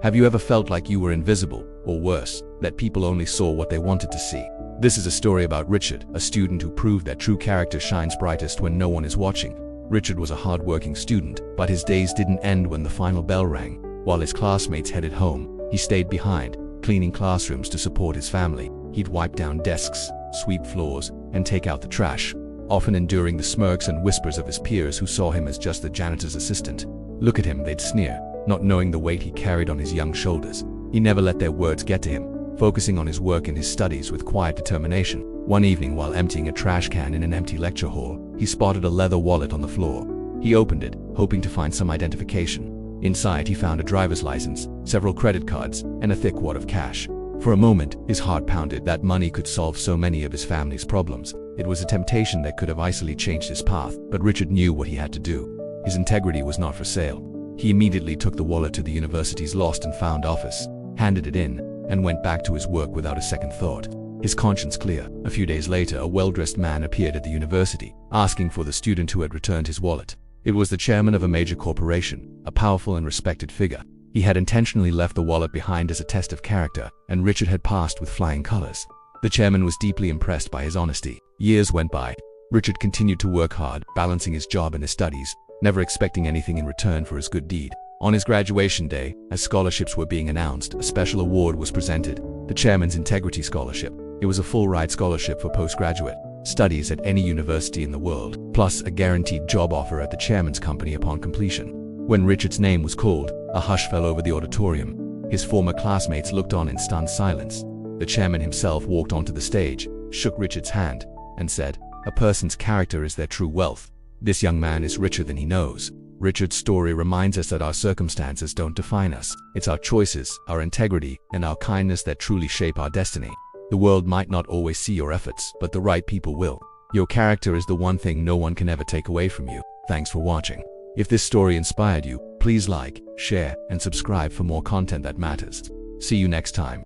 Have you ever felt like you were invisible, or worse, that people only saw what they wanted to see? This is a story about Richard, a student who proved that true character shines brightest when no one is watching. Richard was a hard-working student, but his days didn't end when the final bell rang. While his classmates headed home, he stayed behind, cleaning classrooms to support his family. He'd wipe down desks, sweep floors, and take out the trash, often enduring the smirks and whispers of his peers who saw him as just the janitor's assistant. Look at him, they'd sneer, not knowing the weight he carried on his young shoulders. He never let their words get to him, focusing on his work and his studies with quiet determination. One evening, while emptying a trash can in an empty lecture hall, he spotted a leather wallet on the floor. He opened it, hoping to find some identification. Inside, he found a driver's license, several credit cards, and a thick wad of cash. For a moment, his heart pounded. That money could solve so many of his family's problems. It was a temptation that could have easily changed his path, but Richard knew what he had to do. His integrity was not for sale. He immediately took the wallet to the university's lost and found office, handed it in, and went back to his work without a second thought. His conscience clear. A few days later, a well-dressed man appeared at the university, asking for the student who had returned his wallet. It was the chairman of a major corporation, a powerful and respected figure. He had intentionally left the wallet behind as a test of character, and Richard had passed with flying colors. The chairman was deeply impressed by his honesty. Years went by. Richard continued to work hard, balancing his job and his studies, never expecting anything in return for his good deed. On his graduation day, as scholarships were being announced, a special award was presented, the chairman's Integrity Scholarship. It was a full-ride scholarship for postgraduate studies at any university in the world, plus a guaranteed job offer at the chairman's company upon completion. When Richard's name was called, a hush fell over the auditorium. His former classmates looked on in stunned silence. The chairman himself walked onto the stage, shook Richard's hand, and said, "A person's character is their true wealth. This young man is richer than he knows." Richard's story reminds us that our circumstances don't define us. It's our choices, our integrity, and our kindness that truly shape our destiny. The world might not always see your efforts, but the right people will. Your character is the one thing no one can ever take away from you. Thanks for watching. If this story inspired you, please like, share, and subscribe for more content that matters. See you next time.